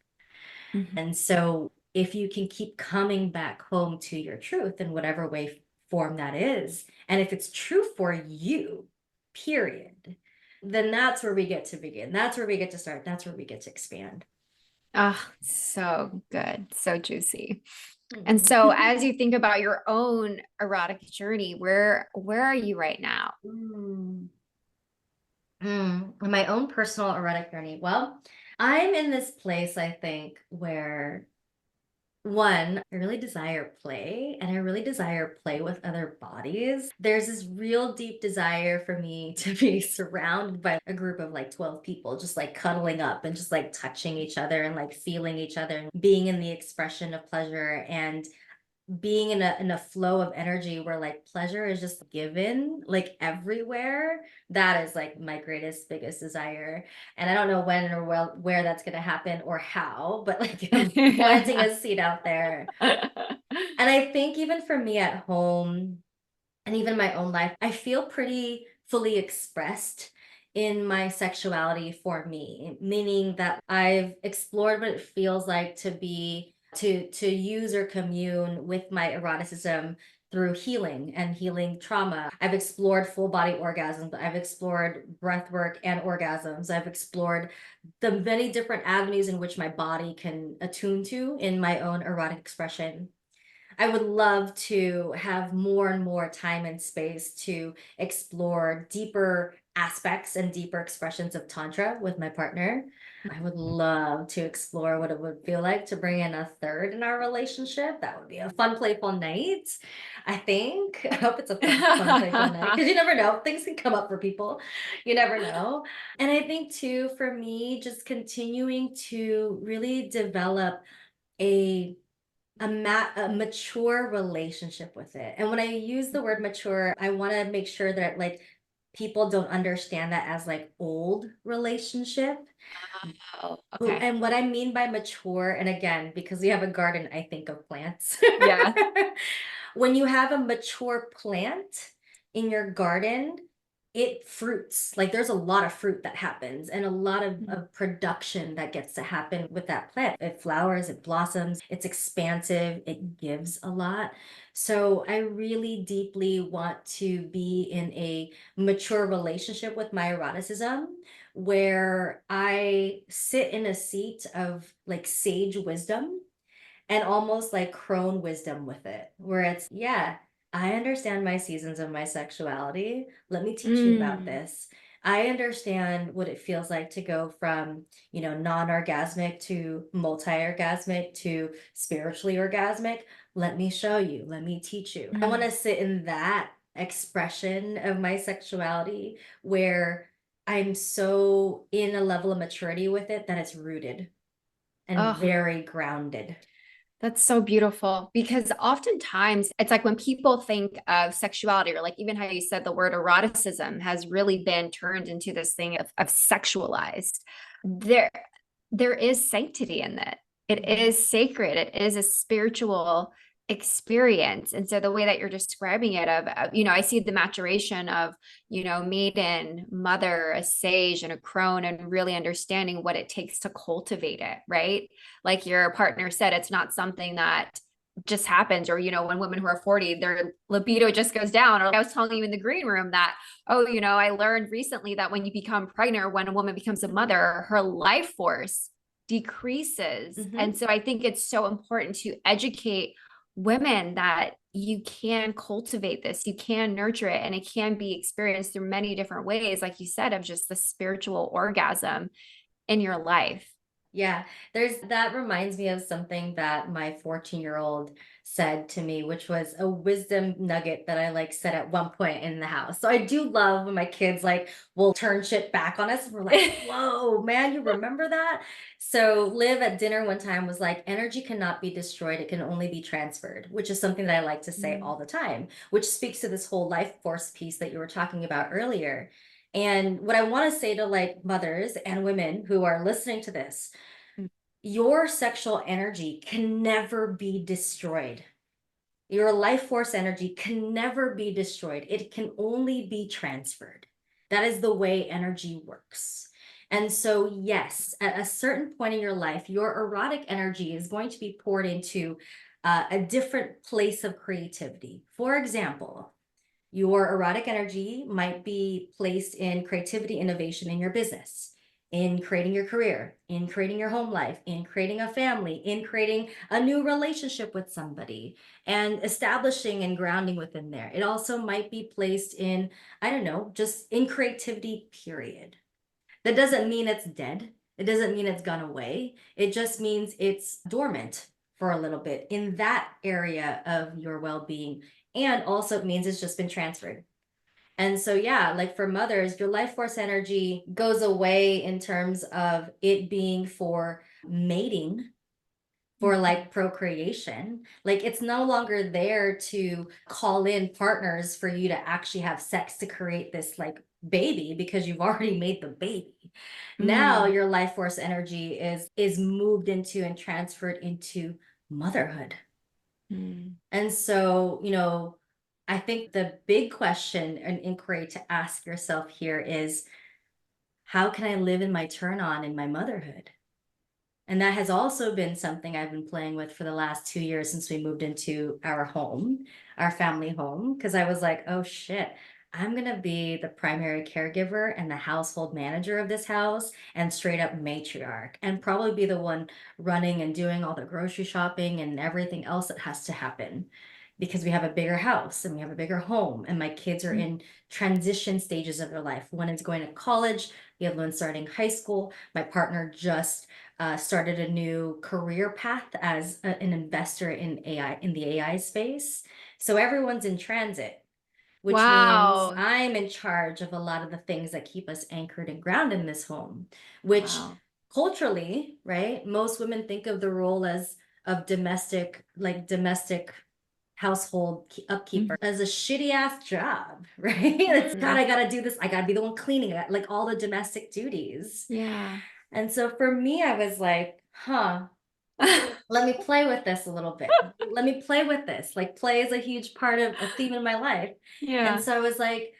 Mhm. And so if you can keep coming back home to your truth in whatever way form that is, and if it's true for you, period, then that's where we get to begin. That's where we get to start. That's where we get to expand. Oh, so good. So juicy. And Mm. so as you think about your own erotic journey, where are you right now? Mm. My own personal erotic journey. Well, I'm in this place, I think, where one, I really desire play and I really desire play with other bodies. There's this real deep desire for me to be surrounded by a group of like 12 people, just like cuddling up and just like touching each other and like feeling each other and being in the expression of pleasure and being in a flow of energy where like pleasure is just given like everywhere. That is like my greatest biggest desire, and I don't know when or where that's going to happen or how, but like I'm planting a seed out there. And I think even for me at home and even my own life, I feel pretty fully expressed in my sexuality for me, meaning that I've explored what it feels like to be to use or commune with my eroticism through healing and healing trauma. I've explored full body orgasms. I've explored breath work and orgasms. I've explored the many different avenues in which my body can attune to in my own erotic expression. I would love to have more and more time and space to explore deeper aspects and deeper expressions of Tantra with my partner. I would love to explore what it would feel like to bring in a third in our relationship. That would be a fun, playful night, I think. I hope it's a fun, playful night because you never know. Things can come up for people. You never know. And I think, too, for me, just continuing to really develop a a mature relationship with it. And when I use the word mature, I want to make sure that like people don't understand that as like old relationship. Oh, okay. And what I mean by mature, and again, because we have a garden, I think of plants. Yeah. When you have a mature plant in your garden, it fruits. Like there's a lot of fruit that happens and a lot of production that gets to happen with that plant. It flowers, it blossoms, it's expansive, it gives a lot. So I really deeply want to be in a mature relationship with my eroticism where I sit in a seat of like sage wisdom and almost like crone wisdom with it, where it's, yeah, I understand my seasons of my sexuality. Let me teach you about Mm. this. I understand what it feels like to go from, non-orgasmic to multi-orgasmic to spiritually orgasmic. Let me show you. Let me teach you. I want Mm. to sit in that expression of my sexuality where I'm so in a level of maturity with it that it's rooted and Oh, very grounded. that's so beautiful because oftentimes it's like when people think of sexuality, or like even how you said the word eroticism has really been turned into this thing of sexualized. There, there is sanctity in that. It Mhm. is sacred. It is a spiritual experience. And so the way that you're describing it I see the maturation of, maiden, mother, a sage, and a crone, and really understanding what it takes to cultivate it, right? Like your partner said, it's not something that just happens, or when women who are 40 their libido just goes down. Or I was telling you in the green room that, oh, I learned recently that when you become pregnant, or when a woman becomes a mother, her life force decreases. Mhm. And so I think it's so important to educate women that you can cultivate this, you can nurture it, and it can be experienced through many different ways, like you said, of just the spiritual orgasm in your life. Yeah, that reminds me of something that my 14-year-old said to me, which was a wisdom nugget that I like said at one point in the house. So I do love when my kids like will turn shit back on us and we're like, whoa, man, you remember that? So Liv at dinner one time was like, energy cannot be destroyed, it can only be transferred, which is something that I like to say Mm. all the time, which speaks to this whole life force piece that you were talking about earlier. And what I want to say to like mothers and women who are listening to this, your sexual energy can never be destroyed. Your life force energy can never be destroyed. It can only be transferred. That is the way energy works. And so, yes, at a certain point in your life, your erotic energy is going to be poured into a different place of creativity. For example, your erotic energy might be placed in creativity, innovation in your business, in creating your career, in creating your home life, in creating a family, in creating a new relationship with somebody, and establishing and grounding within there. It also might be placed in, I don't know, just in creativity, period. That doesn't mean it's dead. It doesn't mean it's gone away. It just means it's dormant for a little bit in that area of your well-being. And also it means it's just been transferred. And so, yeah, like for mothers, your life force energy goes away in terms of it being for mating, for like procreation. Like it's no longer there to call in partners for you to actually have sex to create this like baby because you've already made the baby. Now Mm. your life force energy is moved into and transferred into motherhood. Mm. And so, I think the big question and inquiry to ask yourself here is, how can I live in my turn on in my motherhood? And that has also been something I've been playing with for the last 2 years since we moved into our home, our family home, because I was like, oh shit, I'm going to be the primary caregiver and the household manager of this house and straight up matriarch, and probably be the one running and doing all the grocery shopping and everything else that has to happen because we have a bigger house and we have a bigger home, and my kids are in transition stages of their life. One is going to college, the other one starting high school. My partner just started a new career path as an investor in AI, in the AI space. So everyone's in transit, which means Wow. I'm in charge of a lot of the things that keep us anchored and grounded in this home, which Wow. culturally, right, most women think of the role as of domestic household upkeeper as a shitty ass job, right? It's God, Mm. I gotta do this. I gotta be the one cleaning it, like all the domestic duties. Yeah. And so for me, I was like, huh, let me play with this a little bit. Let me play with this. Like play is a huge part of a theme in my life. And Yeah. so I was like,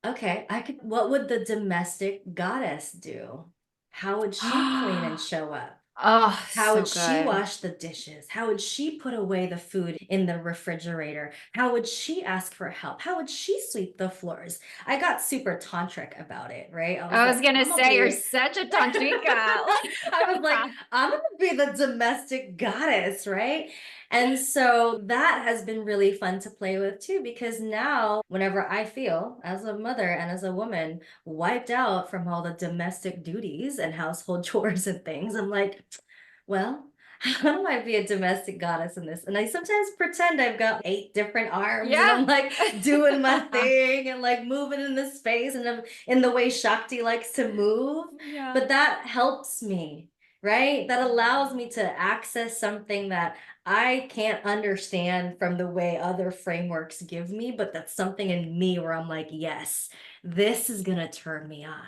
okay, what would the domestic goddess do? How would she clean and show up? Oh, How so would she good. wash the dishes? How would she put away the food in the refrigerator? How would she ask for help? How would she sweep the floors? I got super tantric about it, right? I was I was like, gonna I'm gonna say you're be such a tantrika. I was like, I'm gonna be the domestic goddess, right? And so that has been really fun to play with too, because now whenever I feel as a mother and as a woman wiped out from all the domestic duties and household chores and things, I'm like, well, how do I be a domestic goddess in this? And I sometimes pretend I've got 8 different arms and Yeah. I'm like doing my thing and like moving in the space and I'm in the way Shakti likes to move. Yeah. But that helps me, right? That allows me to access something that I can't understand from the way other frameworks give me, but that's something in me where I'm like, yes, this is going to turn me on.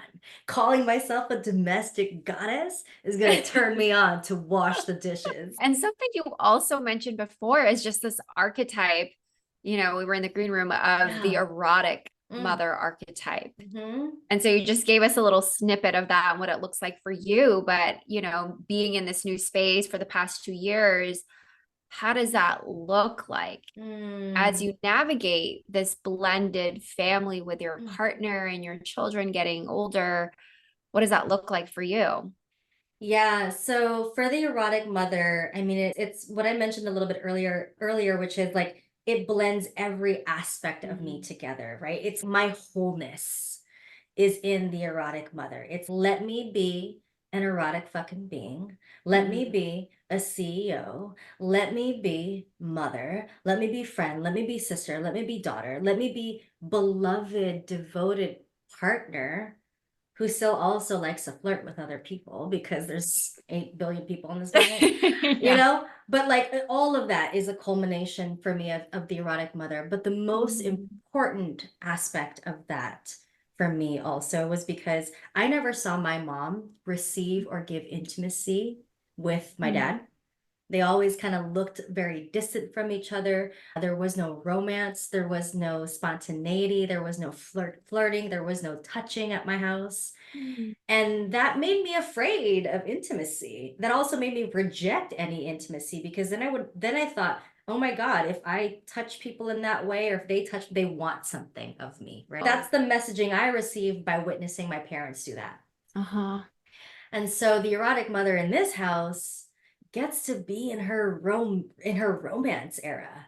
Calling myself a domestic goddess is going to turn me on to wash the dishes. And something you also mentioned before is just this archetype. We were in the green room of the Yeah. erotic Mm. mother archetype. Mm-hmm. And so you just gave us a little snippet of that and what it looks like for you. But, being in this new space for the past 2 years, how does that look like as Mm. you navigate this blended family with your Mm. partner and your children getting older? What does that look like for you? Yeah, so for the erotic mother, I mean it's what I mentioned a little bit earlier, which is like it blends every aspect of me Mm. together, right? It's my wholeness is in the erotic mother. It's let me be an erotic fucking being. Let me Mm. be a CEO. Let me be mother. Let me be friend. Let me be sister. Let me be daughter. Let me be beloved, devoted partner who still also likes to flirt with other people because there's 8 billion people on this planet, Yeah. But like all of that is a culmination for me of the erotic mother. But the most Mm. important aspect of that for me also was because I never saw my mom receive or give intimacy with my Mm. dad. They always kind of looked very distant from each other. There was no romance. There was no spontaneity. There was no flirting. There was no touching at my house. Mm. And that made me afraid of intimacy. That also made me reject any intimacy, because then I thought, oh my God, if I touch people in that way, or if they touch, they want something of me, right? That's the messaging I received by witnessing my parents do that. Uh-huh. And so the erotic mother in this house gets to be in her romance era,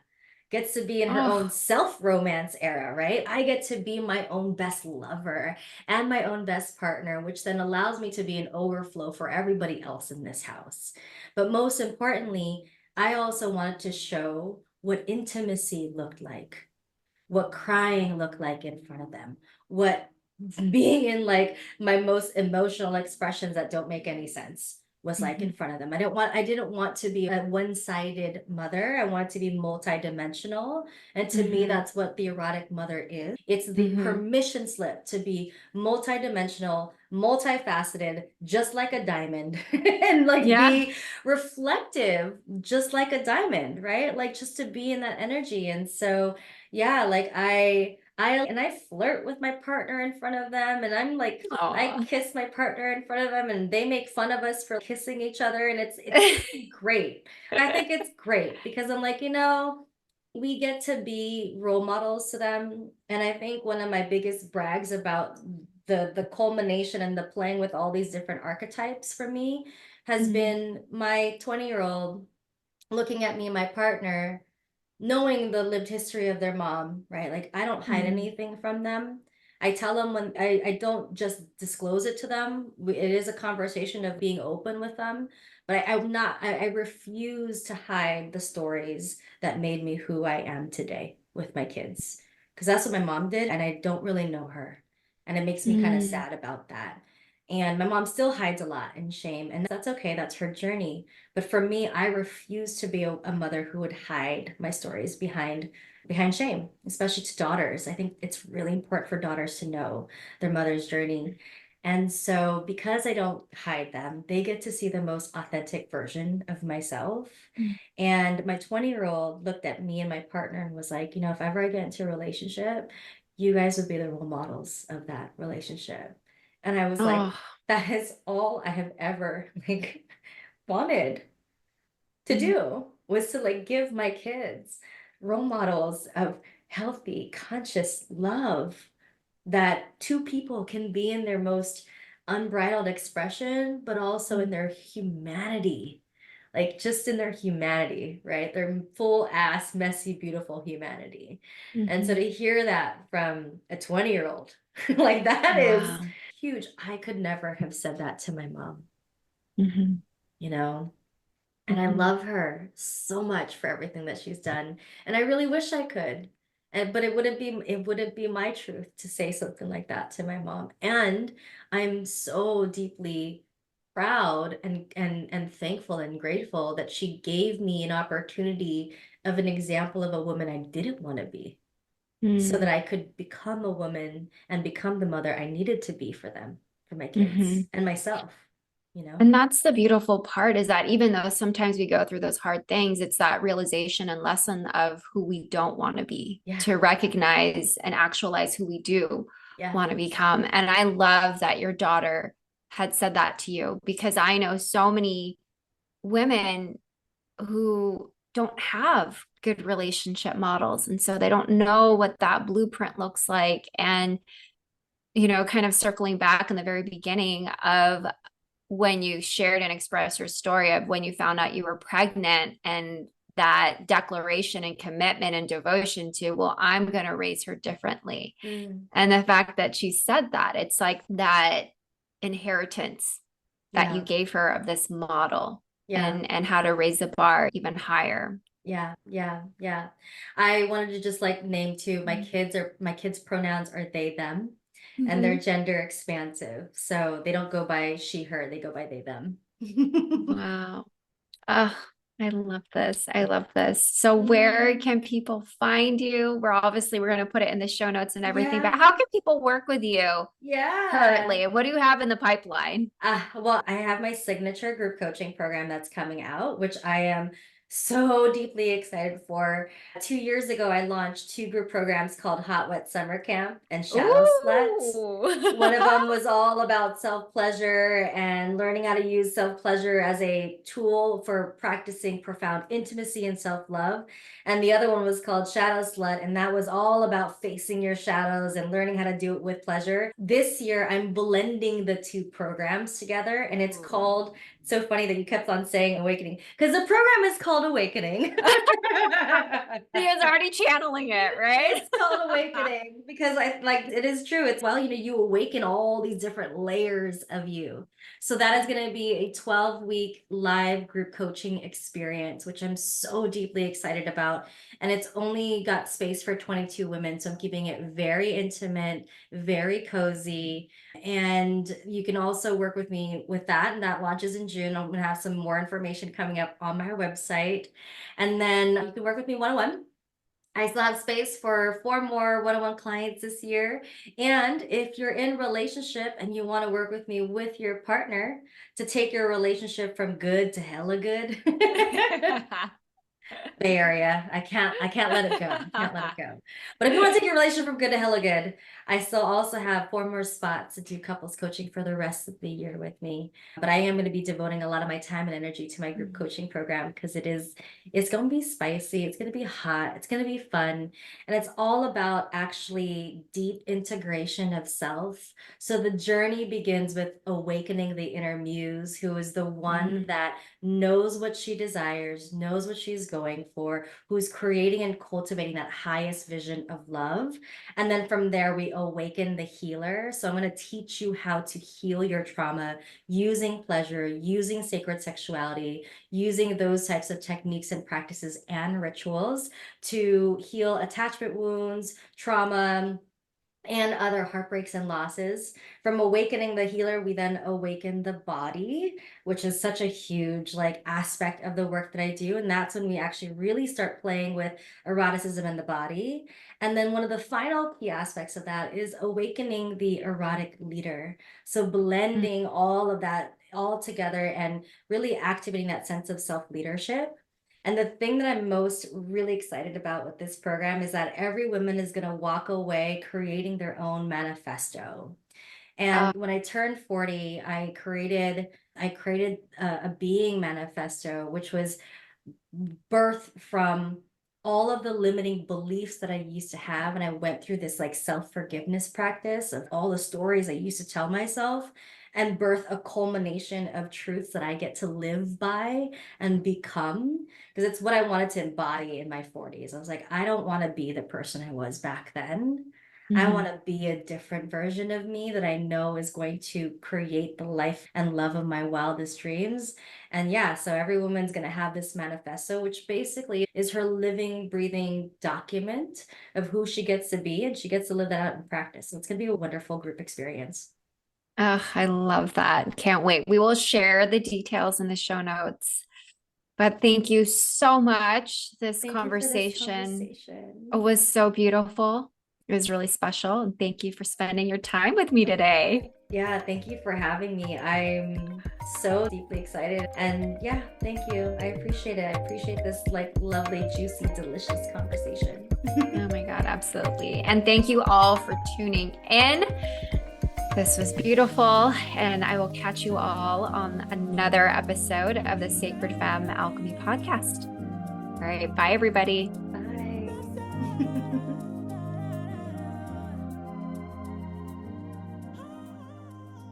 gets to be in her own Oh. self-romance era, right? I get to be my own best lover and my own best partner, which then allows me to be an overflow for everybody else in this house. But most importantly, I also wanted to show what intimacy looked like, what crying looked like in front of them, what being in like my most emotional expressions that don't make any sense was like in front of them. I didn't want to be a one-sided mother. I wanted to be multidimensional. And to me, that's what the erotic mother is. It's the permission slip to be multidimensional, multifaceted, just like a diamond, and like be reflective, just like a diamond, right? Like just to be in that energy. And so, yeah, like I flirt with my partner in front of them, and I'm like, I kiss my partner in front of them, and they make fun of us for kissing each other, and it's great. I think it's great because I'm like, we get to be role models to them. And I think one of my biggest brags about the culmination and the playing with all these different archetypes for me has been my 20-year-old looking at me and my partner, knowing the lived history of their mom, right? Like I don't hide anything from them. I tell them when I don't just disclose it to them. It is a conversation of being open with them, but I refuse to hide the stories that made me who I am today with my kids. Because that's what my mom did, and I don't really know her. And it makes me kind of sad about that. And my mom still hides a lot in shame, and that's okay. That's her journey. But for me, I refuse to be a mother who would hide my stories behind shame, especially to daughters. I think it's really important for daughters to know their mother's journey. And so because I don't hide them, they get to see the most authentic version of myself. And my 20-year-old looked at me and my partner and was like, if ever I get into a relationship, you guys would be the role models of that relationship. And I was like, that is all I have ever like wanted to do, was to like give my kids role models of healthy, conscious love, that two people can be in their most unbridled expression, but also in their humanity, like just in their humanity, right? Their full ass, messy, beautiful humanity. And so to hear that from a 20-year-old, like that is huge. I could never have said that to my mom, you know? And I love her so much for everything that she's done. And I really wish I could. But it wouldn't be my truth to say something like that to my mom. And I'm so deeply proud and thankful and grateful that she gave me an opportunity of an example of a woman I didn't want to be, so that I could become a woman and become the mother I needed to be for them, for my kids and myself. And that's the beautiful part, is that even though sometimes we go through those hard things, it's that realization and lesson of who we don't want to be, to recognize and actualize who we do want to become. And I love that your daughter had said that to you, because I know so many women who don't have good relationship models. And so they don't know what that blueprint looks like. And, kind of circling back in the very beginning of when you shared and expressed your story of when you found out you were pregnant, and that declaration and commitment and devotion to, well, I'm going to raise her differently. And the fact that she said that, it's like that inheritance that you gave her of this model, and how to raise the bar even higher. Yeah. I wanted to just like name too, my kids' pronouns are they, them. And they're gender expansive. So they don't go by she, her, they go by they, them. Wow. I love this. I love this. So where can people find you? We're going to put it in the show notes and everything, but Yeah. how can people work with you Yeah. currently? What do you have in the pipeline? Well, I have my signature group coaching program that's coming out, which I am so deeply excited for. 2 years ago, I launched two group programs called Hot Wet Summer Camp and Shadow Slut. One of Ooh. them was all about self-pleasure and learning how to use self-pleasure as a tool for practicing profound intimacy and self-love. And the other one was called Shadow Slut, and that was all about facing your shadows and learning how to do it with pleasure. This year, I'm blending the two programs together, and it's called, so funny that you kept on saying awakening, because the program is called Awakening. He is already channeling it, right? It's called Awakening because I like it is true. It's well, you awaken all these different layers of you. So that is going to be a 12-week live group coaching experience, which I'm so deeply excited about. And it's only got space for 22 women. So I'm keeping it very intimate, very cozy. And you can also work with me with that. And that launches in June. I'm going to have some more information coming up on my website. And then you can work with me one-on-one. I still have space for 4 more one-on-one clients this year. And if you're in relationship and you want to work with me with your partner to take your relationship from good to hella good, Bay Area. I can't let it go. I can't let it go. But if you want to take your relationship from good to hella good, I still also have 4 more spots to do couples coaching for the rest of the year with me. But I am going to be devoting a lot of my time and energy to my group coaching program because it's going to be spicy, it's going to be hot, it's going to be fun, and it's all about actually deep integration of self. So the journey begins with awakening the inner muse, who is the one that knows what she desires, knows what she's going for, who's creating and cultivating that highest vision of love. And then from there, we awaken the healer. So I'm going to teach you how to heal your trauma using pleasure, using sacred sexuality, using those types of techniques and practices and rituals to heal attachment wounds, trauma, and other heartbreaks and losses. From awakening the healer, we then awaken the body, which is such a huge aspect of the work that I do. And that's when we actually really start playing with eroticism in the body. And then one of the final key aspects of that is awakening the erotic leader. So blending all of that all together and really activating that sense of self-leadership. And the thing that I'm most really excited about with this program is that every woman is going to walk away creating their own manifesto. And when I turned 40, I created a being manifesto, which was birthed from all of the limiting beliefs that I used to have. And I went through this self-forgiveness practice of all the stories I used to tell myself and birth a culmination of truths that I get to live by and become, because it's what I wanted to embody in my 40s. I was like, I don't want to be the person I was back then. I want to be a different version of me that I know is going to create the life and love of my wildest dreams. And yeah, so every woman's going to have this manifesto, which basically is her living, breathing document of who she gets to be, and she gets to live that out in practice. So it's going to be a wonderful group experience. Oh, I love that. Can't wait. We will share the details in the show notes. But thank you so much. This Thank you for this conversation conversation. was so beautiful. It was really special. And thank you for spending your time with me today. Yeah, thank you for having me. I'm so deeply excited. And yeah, thank you. I appreciate it. I appreciate this lovely, juicy, delicious conversation. Oh my God, absolutely. And thank you all for tuning in. This was beautiful, and I will catch you all on another episode of the Sacred Femme Alchemy podcast. All right, bye everybody. Bye.